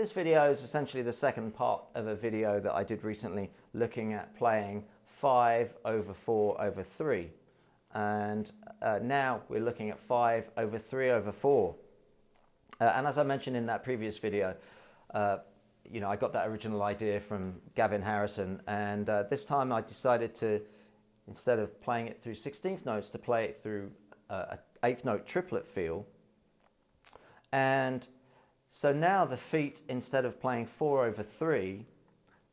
This video is essentially the second part of a video that I did recently looking at playing 5/4/3. And now we're looking at 5/3/4. And as I mentioned in that previous video, I got that original idea from Gavin Harrison, and this time I decided to, instead of playing it through 16th notes, to play it through an 8th note triplet feel. And so now the feet, instead of playing 4/3,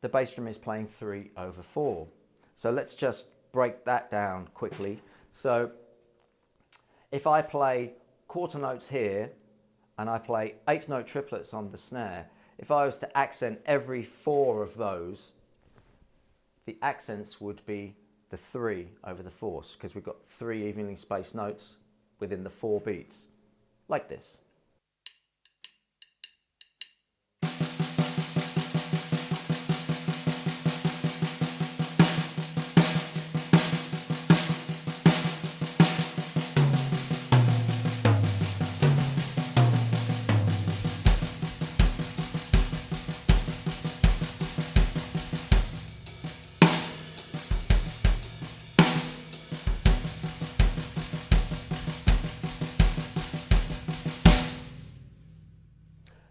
the bass drum is playing 3/4. So let's just break that down quickly. So if I play quarter notes here and I play 8th note triplets on the snare, if I was to accent every 4 of those, the accents would be the 3/4, because we've got 3 evenly spaced notes within the 4 beats, like this.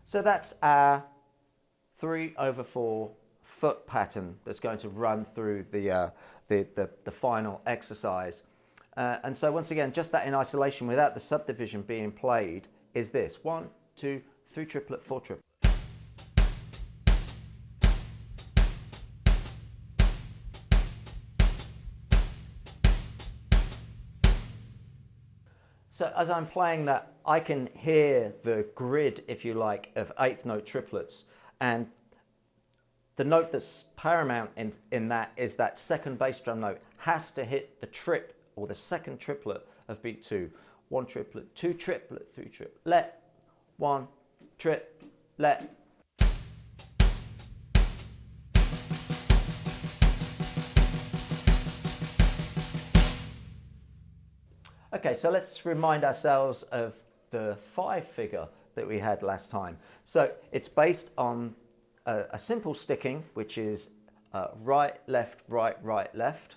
So that's our 3/4 foot pattern that's going to run through the final exercise. And so once again, just that in isolation without the subdivision being played is this: 1, 2, 3 triplet, 4 triplet. So as I'm playing that, I can hear the grid, if you like, of 8th note triplets. And the note that's paramount in that is that second bass drum note has to hit the trip, or the second triplet of beat 2. 1 triplet, 2 triplet, 3 triplet, 1 triplet. Okay, so let's remind ourselves of the 5 figure that we had last time. So it's based on a simple sticking, which is right, left, right, right, left.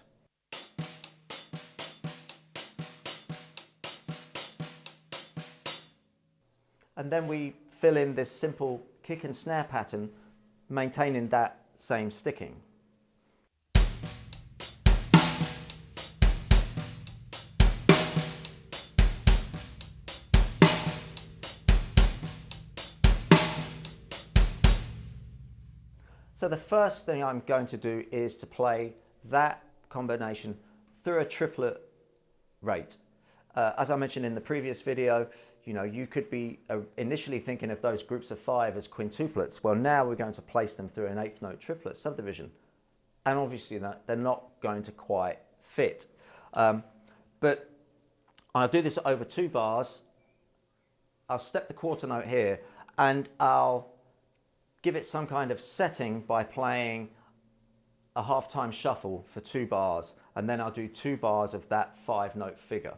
And then we fill in this simple kick and snare pattern, maintaining that same sticking. So the first thing I'm going to do is to play that combination through a triplet rate. As I mentioned in the previous video, you could be initially thinking of those groups of 5 as quintuplets. Well, now we're going to place them through an 8th note triplet subdivision. And obviously they're not going to quite fit. But I'll do this over 2 bars. I'll step the quarter note here, and I'll give it some kind of setting by playing a half-time shuffle for 2 bars, and then I'll do 2 bars of that 5-note figure.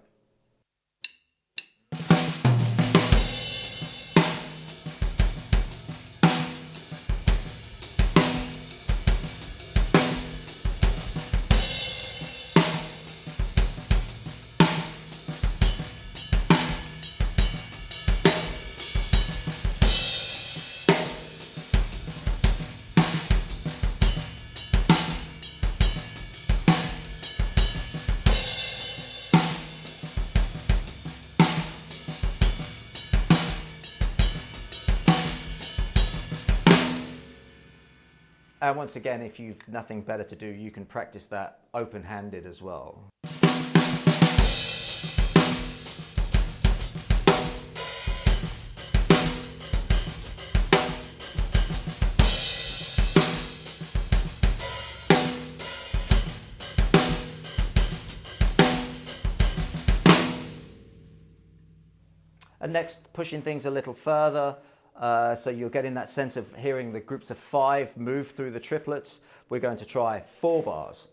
And once again, if you've nothing better to do, you can practice that open-handed as well. And next, pushing things a little further, so you're getting that sense of hearing the groups of 5 move through the triplets. We're going to try 4 bars.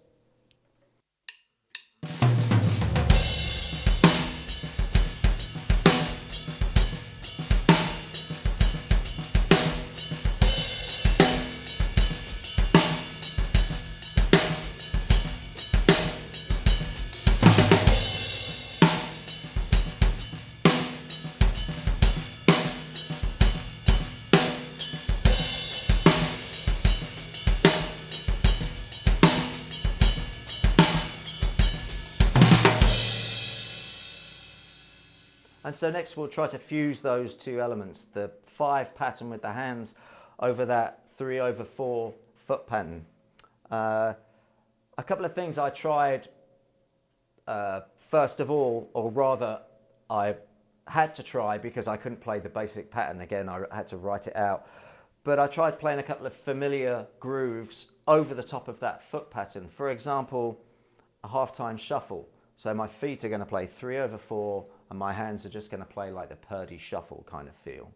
And so next we'll try to fuse those two elements, the 5 pattern with the hands over that 3/4 foot pattern. A couple of things I tried first of all, or rather I had to try because I couldn't play the basic pattern again, I had to write it out. But I tried playing a couple of familiar grooves over the top of that foot pattern. For example, a half-time shuffle. So my feet are going to play 3/4 and my hands are just going to play like the Purdy shuffle kind of feel.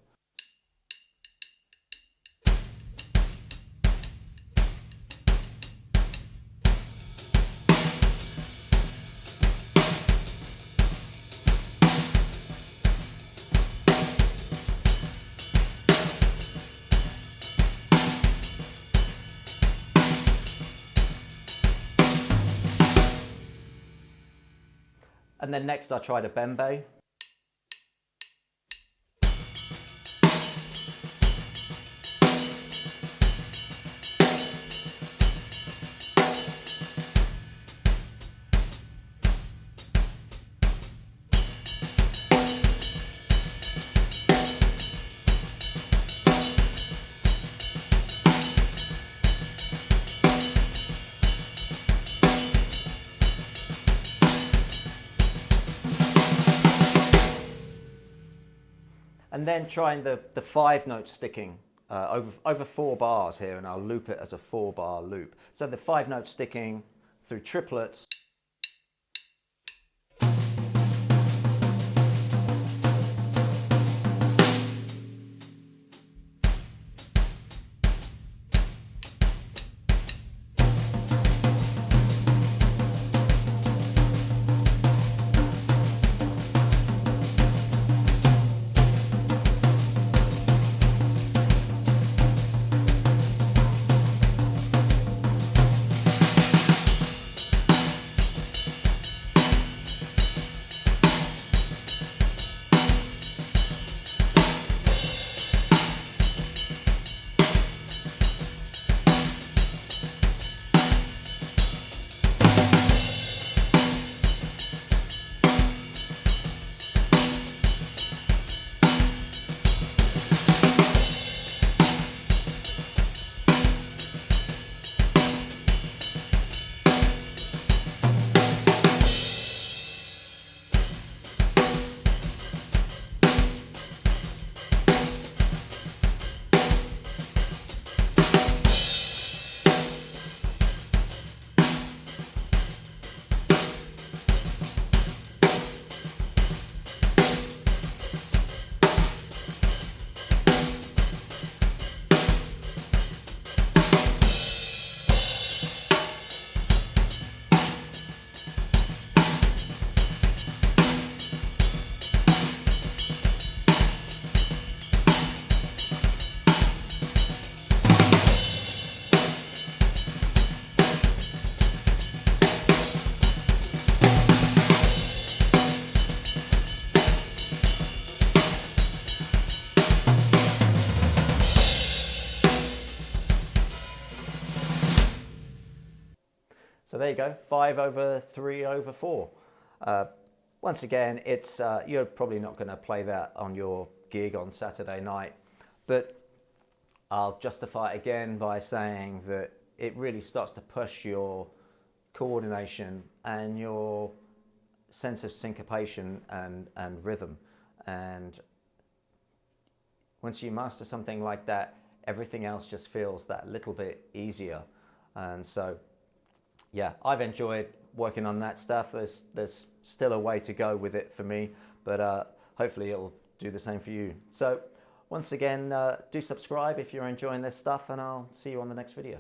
And then next I tried a bembe. And then trying the 5-note sticking over 4 bars here, and I'll loop it as a 4-bar loop. So the 5-note sticking through triplets. So there you go, 5/3/4. Once again, it's you're probably not going to play that on your gig on Saturday night, but I'll justify it again by saying that it really starts to push your coordination and your sense of syncopation and rhythm. And once you master something like that, everything else just feels that little bit easier. And so, yeah, I've enjoyed working on that stuff. There's still a way to go with it for me, but hopefully it'll do the same for you. So once again, do subscribe if you're enjoying this stuff, and I'll see you on the next video.